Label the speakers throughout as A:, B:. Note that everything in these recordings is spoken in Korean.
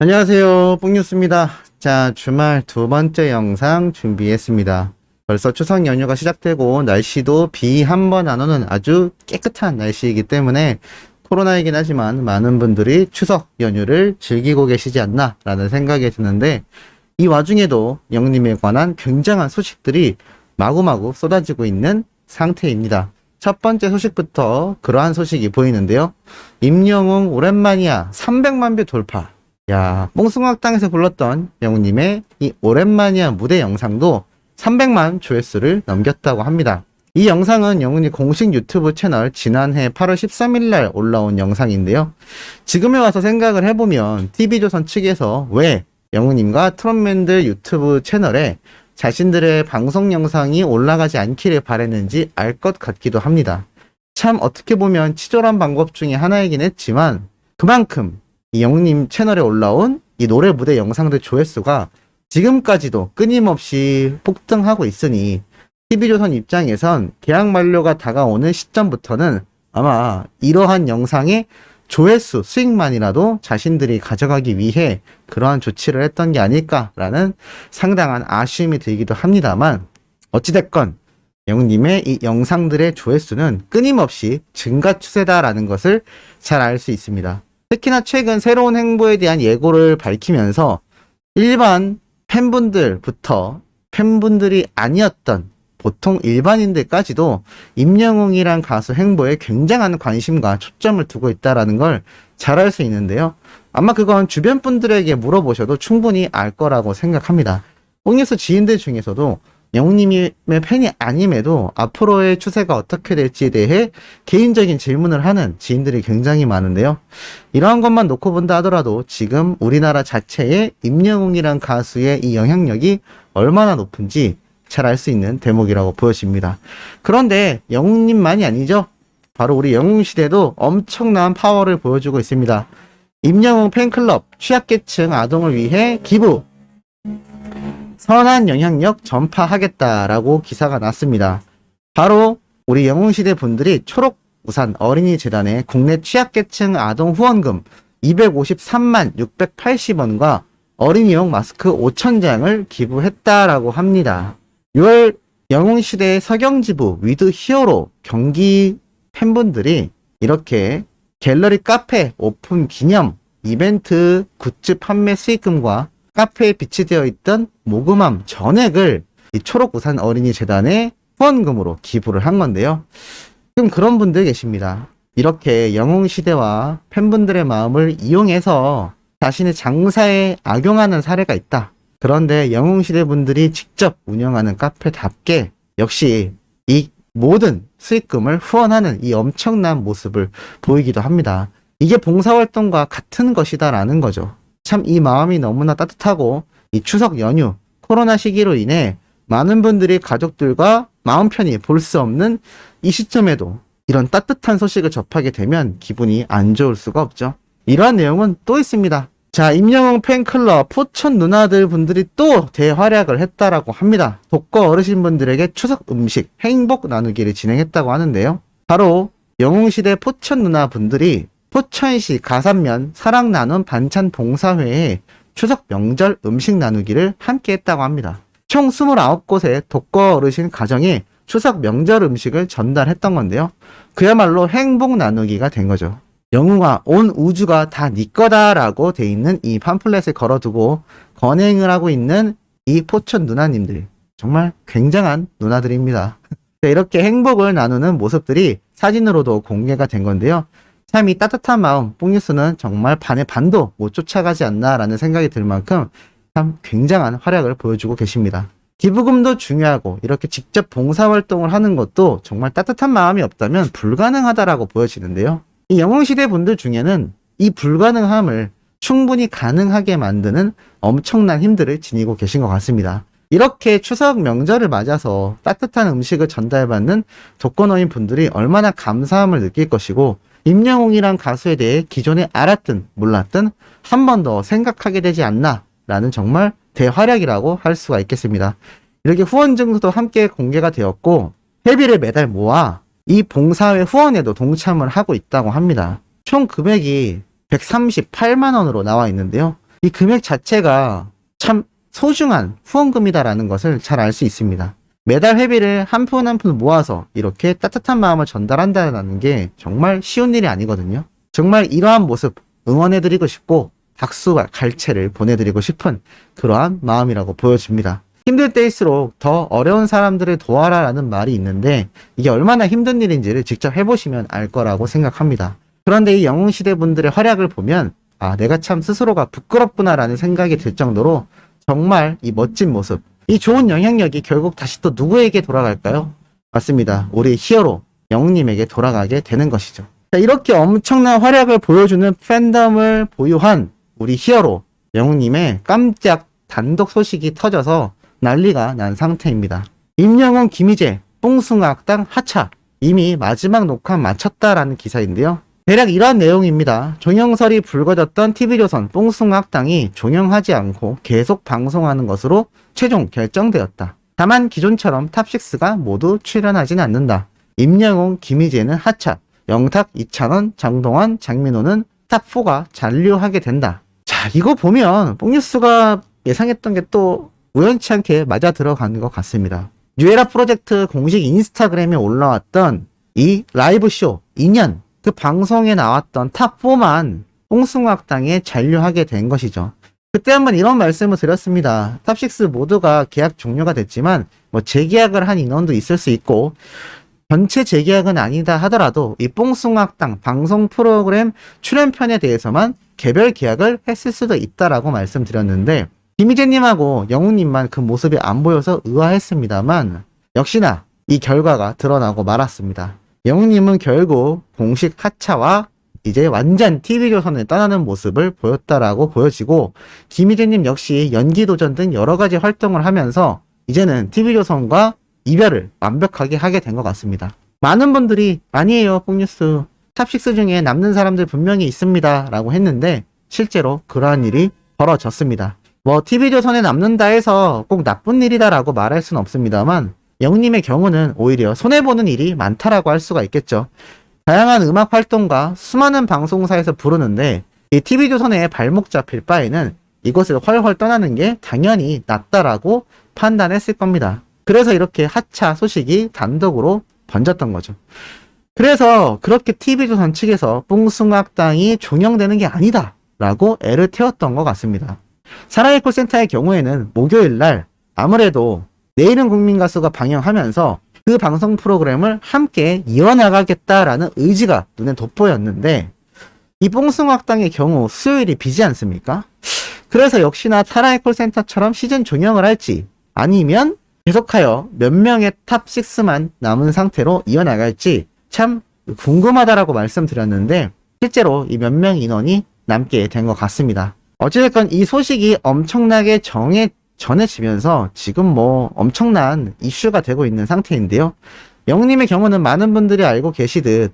A: 안녕하세요. 뽕뉴스입니다. 자, 주말 두 번째 영상 준비했습니다. 벌써 추석 연휴가 시작되고 날씨도 비 한 번 안 오는 아주 깨끗한 날씨이기 때문에 코로나이긴 하지만 많은 분들이 추석 연휴를 즐기고 계시지 않나 라는 생각이 드는데, 이 와중에도 영님에 관한 굉장한 소식들이 마구마구 쏟아지고 있는 상태입니다. 첫 번째 소식부터 그러한 소식이 보이는데요. 임영웅 오랜만이야 300만 뷰 돌파. 야, 뽕숭아학당에서 불렀던 영웅님의 이 오랜만이야 무대 영상도 300만 조회수를 넘겼다고 합니다. 이 영상은 영웅님 공식 유튜브 채널 지난해 8월 13일 날 올라온 영상인데요. 지금에 와서 생각을 해보면 TV조선 측에서 왜 영웅님과 트롯맨들 유튜브 채널에 자신들의 방송 영상이 올라가지 않기를 바랬는지 알 것 같기도 합니다. 참 어떻게 보면 치졸한 방법 중에 하나이긴 했지만, 그만큼 이 영웅님 채널에 올라온 이 노래 무대 영상들 조회수가 지금까지도 끊임없이 폭등하고 있으니 TV조선 입장에선 계약 만료가 다가오는 시점부터는 아마 이러한 영상의 조회수 수익만이라도 자신들이 가져가기 위해 그러한 조치를 했던 게 아닐까라는 상당한 아쉬움이 들기도 합니다만, 어찌됐건 영웅님의 이 영상들의 조회수는 끊임없이 증가 추세다라는 것을 잘 알 수 있습니다. 특히나 최근 새로운 행보에 대한 예고를 밝히면서 일반 팬분들부터 팬분들이 아니었던 보통 일반인들까지도 임영웅이란 가수 행보에 굉장한 관심과 초점을 두고 있다는 걸 잘 알 수 있는데요. 아마 그건 주변 분들에게 물어보셔도 충분히 알 거라고 생각합니다. 뽕뉴스 지인들 중에서도 영웅님의 팬이 아님에도 앞으로의 추세가 어떻게 될지에 대해 개인적인 질문을 하는 지인들이 굉장히 많은데요. 이러한 것만 놓고 본다 하더라도 지금 우리나라 자체의 임영웅이란 가수의 이 영향력이 얼마나 높은지 잘 알 수 있는 대목이라고 보여집니다. 그런데 영웅님만이 아니죠. 바로 우리 영웅시대도 엄청난 파워를 보여주고 있습니다. 임영웅 팬클럽 취약계층 아동을 위해 기부, 선한 영향력 전파하겠다라고 기사가 났습니다. 바로 우리 영웅시대 분들이 초록우산 어린이재단에 국내 취약계층 아동 후원금 253만 680원과 어린이용 마스크 5,000장을 기부했다라고 합니다. 6월 영웅시대 서경지부 위드 히어로 경기 팬분들이 이렇게 갤러리 카페 오픈 기념 이벤트 굿즈 판매 수익금과 카페에 비치되어 있던 모금함 전액을 이 초록우산 어린이재단에 후원금으로 기부를 한 건데요. 지금 그런 분들 계십니다. 이렇게 영웅시대와 팬분들의 마음을 이용해서 자신의 장사에 악용하는 사례가 있다. 그런데 영웅시대 분들이 직접 운영하는 카페답게 역시 이 모든 수익금을 후원하는 이 엄청난 모습을 보이기도 합니다. 이게 봉사활동과 같은 것이다라는 거죠. 참 이 마음이 너무나 따뜻하고, 이 추석 연휴 코로나 시기로 인해 많은 분들이 가족들과 마음 편히 볼 수 없는 이 시점에도 이런 따뜻한 소식을 접하게 되면 기분이 안 좋을 수가 없죠. 이러한 내용은 또 있습니다. 자, 임영웅 팬클럽 포천 누나들 분들이 또 대활약을 했다라고 합니다. 독거 어르신분들에게 추석 음식 행복 나누기를 진행했다고 하는데요. 바로 영웅시대 포천 누나 분들이 포천시 가산면 사랑 나눔 반찬 봉사회에 추석 명절 음식 나누기를 함께 했다고 합니다. 총 29곳의 독거 어르신 가정에 추석 명절 음식을 전달했던 건데요. 그야말로 행복 나누기가 된 거죠. 영웅아, 온 우주가 다 네 거다라고 돼 있는 이 팜플렛을 걸어두고 건행을 하고 있는 이 포천 누나님들, 정말 굉장한 누나들입니다. 이렇게 행복을 나누는 모습들이 사진으로도 공개가 된 건데요. 참 이 따뜻한 마음, 뽕뉴스는 정말 반의 반도 못 쫓아가지 않나라는 생각이 들 만큼 참 굉장한 활약을 보여주고 계십니다. 기부금도 중요하고 이렇게 직접 봉사활동을 하는 것도 정말 따뜻한 마음이 없다면 불가능하다라고 보여지는데요. 이 영웅시대 분들 중에는 이 불가능함을 충분히 가능하게 만드는 엄청난 힘들을 지니고 계신 것 같습니다. 이렇게 추석 명절을 맞아서 따뜻한 음식을 전달받는 독거노인 분들이 얼마나 감사함을 느낄 것이고, 임영웅이란 가수에 대해 기존에 알았든 몰랐든 한 번 더 생각하게 되지 않나 라는 정말 대활약이라고 할 수가 있겠습니다. 이렇게 후원 증서도 함께 공개가 되었고, 회비를 매달 모아 이 봉사회 후원에도 동참을 하고 있다고 합니다. 총 금액이 138만 원으로 나와 있는데요. 이 금액 자체가 참 소중한 후원금이다라는 것을 잘 알 수 있습니다. 매달 회비를 한 푼 한 푼 모아서 이렇게 따뜻한 마음을 전달한다는 게 정말 쉬운 일이 아니거든요. 정말 이러한 모습 응원해드리고 싶고 박수와 갈채를 보내드리고 싶은 그러한 마음이라고 보여집니다. 힘들 때일수록 더 어려운 사람들을 도와라라는 말이 있는데 이게 얼마나 힘든 일인지를 직접 해보시면 알 거라고 생각합니다. 그런데 이 영웅시대 분들의 활약을 보면 내가 참 스스로가 부끄럽구나라는 생각이 들 정도로 정말 이 멋진 모습, 이 좋은 영향력이 결국 다시 또 누구에게 돌아갈까요? 맞습니다. 우리 히어로 영웅님에게 돌아가게 되는 것이죠. 자, 이렇게 엄청난 활약을 보여주는 팬덤을 보유한 우리 히어로 영웅님의 깜짝 단독 소식이 터져서 난리가 난 상태입니다. 임영웅, 김희재, 뽕숭아학당 하차, 이미 마지막 녹화 마쳤다라는 기사인데요. 대략 이러한 내용입니다. 종영설이 불거졌던 TV조선 뽕숭아학당이 종영하지 않고 계속 방송하는 것으로 최종 결정되었다. 다만 기존처럼 탑6가 모두 출연하진 않는다. 임영웅, 김희재는 하차, 영탁, 이찬원, 장동원, 장민호는 탑4가 잔류하게 된다. 자, 이거 보면 뽕뉴스가 예상했던 게 또 우연치 않게 맞아 들어가는 것 같습니다. 뉴에라 프로젝트 공식 인스타그램에 올라왔던 이 라이브쇼 2년 그 방송에 나왔던 탑4만 뽕숭아학당에 잔류하게 된 것이죠. 그때 한번 이런 말씀을 드렸습니다. 탑6 모두가 계약 종료가 됐지만 재계약을 한 인원도 있을 수 있고 전체 재계약은 아니다 하더라도 이 뽕숭아학당 방송 프로그램 출연편에 대해서만 개별 계약을 했을 수도 있다라고 말씀드렸는데 김희재님하고 영웅님만 그 모습이 안 보여서 의아했습니다만 역시나 이 결과가 드러나고 말았습니다. 영웅님은 결국 공식 하차와 이제 완전 TV조선을 떠나는 모습을 보였다라고 보여지고 김희재님 역시 연기도전 등 여러가지 활동을 하면서 이제는 TV조선과 이별을 완벽하게 하게 된 것 같습니다. 많은 분들이 아니에요 뽕뉴스 탑6 중에 남는 사람들 분명히 있습니다 라고 했는데 실제로 그러한 일이 벌어졌습니다. TV조선에 남는다 해서 꼭 나쁜 일이다 라고 말할 수는 없습니다만 영웅님의 경우는 오히려 손해보는 일이 많다라고 할 수가 있겠죠. 다양한 음악 활동과 수많은 방송사에서 부르는데 이 TV조선에 발목 잡힐 바에는 이곳을 훨훨 떠나는 게 당연히 낫다라고 판단했을 겁니다. 그래서 이렇게 하차 소식이 단독으로 번졌던 거죠. 그래서 그렇게 TV조선 측에서 뽕숭아학당이 종영되는 게 아니다 라고 애를 태웠던 것 같습니다. 사랑의 콜센터의 경우에는 목요일날 아무래도 내일은 국민가수가 방영하면서 그 방송 프로그램을 함께 이어나가겠다라는 의지가 눈에 돋보였는데 이 뽕숭아학당의 경우 수요일이 비지 않습니까? 그래서 역시나 사랑의 콜센터처럼 시즌 종영을 할지 아니면 계속하여 몇 명의 탑6만 남은 상태로 이어나갈지 참 궁금하다라고 말씀드렸는데 실제로 이 몇 명 인원이 남게 된 것 같습니다. 어찌됐건 이 소식이 엄청나게 전해지면서 지금 엄청난 이슈가 되고 있는 상태인데요. 영웅님의 경우는 많은 분들이 알고 계시듯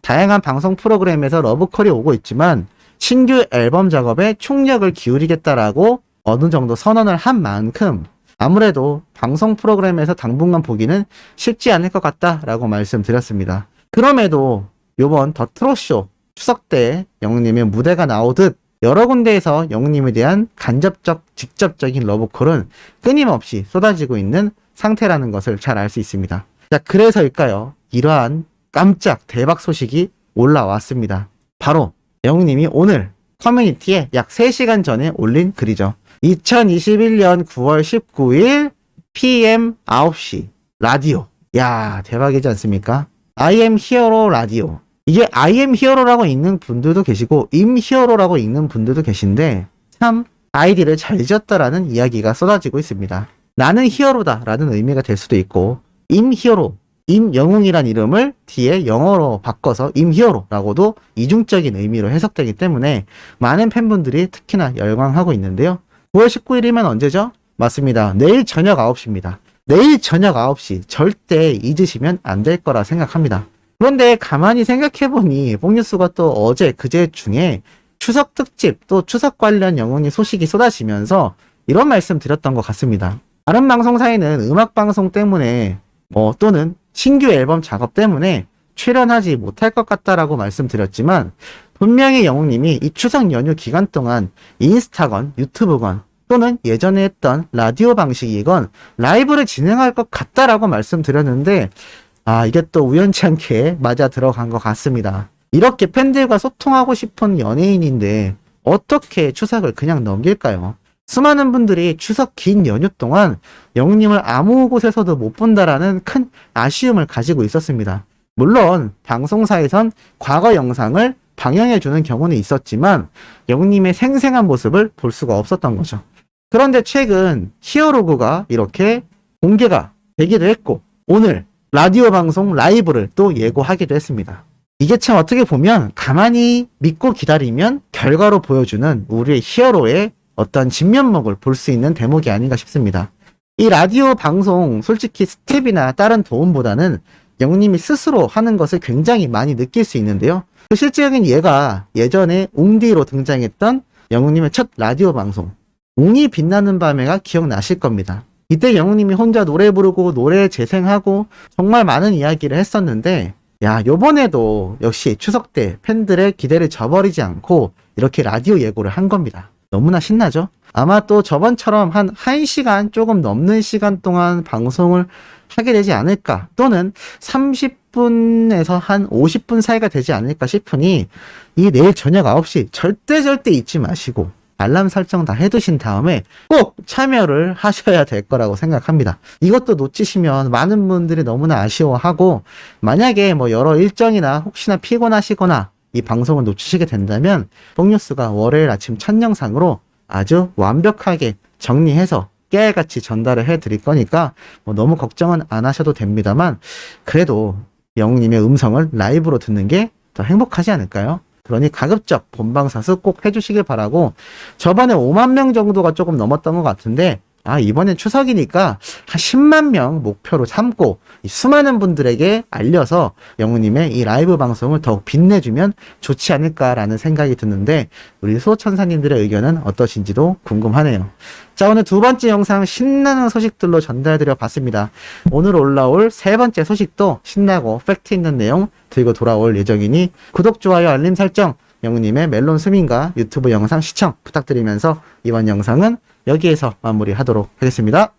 A: 다양한 방송 프로그램에서 러브콜이 오고 있지만 신규 앨범 작업에 총력을 기울이겠다라고 어느 정도 선언을 한 만큼 아무래도 방송 프로그램에서 당분간 보기는 쉽지 않을 것 같다라고 말씀드렸습니다. 그럼에도 요번 더 트롯쇼 추석 때 영웅님의 무대가 나오듯 여러 군데에서 영웅님에 대한 간접적, 직접적인 러브콜은 끊임없이 쏟아지고 있는 상태라는 것을 잘 알 수 있습니다. 자, 그래서일까요? 이러한 깜짝 대박 소식이 올라왔습니다. 바로 영웅님이 오늘 커뮤니티에 약 3시간 전에 올린 글이죠. 2021년 9월 19일 PM 9시 라디오. 야, 대박이지 않습니까? I am hero 라디오. 이게 I am hero라고 읽는 분들도 계시고 임 히어로라고 읽는 분들도 계신데 참 아이디를 잘 지었다라는 이야기가 쏟아지고 있습니다. 나는 히어로다 라는 의미가 될 수도 있고 임 히어로, 임영웅이란 이름을 뒤에 영어로 바꿔서 임 히어로라고도 이중적인 의미로 해석되기 때문에 많은 팬분들이 특히나 열광하고 있는데요. 9월 19일이면 언제죠? 맞습니다. 내일 저녁 9시입니다. 내일 저녁 9시 절대 잊으시면 안 될 거라 생각합니다. 그런데 가만히 생각해보니 뽕뉴스가 또 어제 그제 중에 추석 특집 또 추석 관련 영웅이 소식이 쏟아지면서 이런 말씀 드렸던 것 같습니다. 다른 방송사에는 음악방송 때문에 또는 신규 앨범 작업 때문에 출연하지 못할 것 같다라고 말씀드렸지만 분명히 영웅님이 이 추석 연휴 기간 동안 인스타건, 유튜브건 또는 예전에 했던 라디오 방식이건 라이브를 진행할 것 같다라고 말씀드렸는데 이게 또 우연치 않게 맞아 들어간 것 같습니다. 이렇게 팬들과 소통하고 싶은 연예인인데 어떻게 추석을 그냥 넘길까요? 수많은 분들이 추석 긴 연휴 동안 영웅님을 아무 곳에서도 못 본다라는 큰 아쉬움을 가지고 있었습니다. 물론 방송사에선 과거 영상을 방영해주는 경우는 있었지만 영웅님의 생생한 모습을 볼 수가 없었던 거죠. 그런데 최근 히어로그가 이렇게 공개가 되기도 했고 오늘 라디오 방송 라이브를 또 예고하기도 했습니다. 이게 참 어떻게 보면 가만히 믿고 기다리면 결과로 보여주는 우리의 히어로의 어떤 진면목을 볼 수 있는 대목이 아닌가 싶습니다. 이 라디오 방송 솔직히 스텝이나 다른 도움보다는 영웅님이 스스로 하는 것을 굉장히 많이 느낄 수 있는데요. 그 실제적인 예가 예전에 웅디로 등장했던 영웅님의 첫 라디오 방송 웅이 빛나는 밤에가 기억나실 겁니다. 이때 영웅님이 혼자 노래 부르고 노래 재생하고 정말 많은 이야기를 했었는데 요번에도 역시 추석 때 팬들의 기대를 저버리지 않고 이렇게 라디오 예고를 한 겁니다. 너무나 신나죠? 아마 또 저번처럼 한 1시간 조금 넘는 시간 동안 방송을 하게 되지 않을까 또는 30분에서 한 50분 사이가 되지 않을까 싶으니 이 내일 저녁 9시 절대 잊지 마시고 알람 설정 다 해두신 다음에 꼭 참여를 하셔야 될 거라고 생각합니다. 이것도 놓치시면 많은 분들이 너무나 아쉬워하고 만약에 여러 일정이나 혹시나 피곤하시거나 이 방송을 놓치시게 된다면 뽕뉴스가 월요일 아침 첫 영상으로 아주 완벽하게 정리해서 깨알같이 전달을 해드릴 거니까 너무 걱정은 안 하셔도 됩니다만 그래도 영웅님의 음성을 라이브로 듣는 게 더 행복하지 않을까요? 그러니 가급적 본방사수 꼭 해주시길 바라고 저번에 5만 명 정도가 조금 넘었던 것 같은데 이번엔 추석이니까 한 10만 명 목표로 삼고 수많은 분들에게 알려서 영웅님의 이 라이브 방송을 더욱 빛내주면 좋지 않을까라는 생각이 드는데 우리 수호천사님들의 의견은 어떠신지도 궁금하네요. 자, 오늘 두 번째 영상 신나는 소식들로 전달드려 봤습니다. 오늘 올라올 세 번째 소식도 신나고 팩트 있는 내용 들고 돌아올 예정이니 구독, 좋아요, 알림 설정, 영웅님의 멜론 스밍과 유튜브 영상 시청 부탁드리면서 이번 영상은 여기에서 마무리하도록 하겠습니다.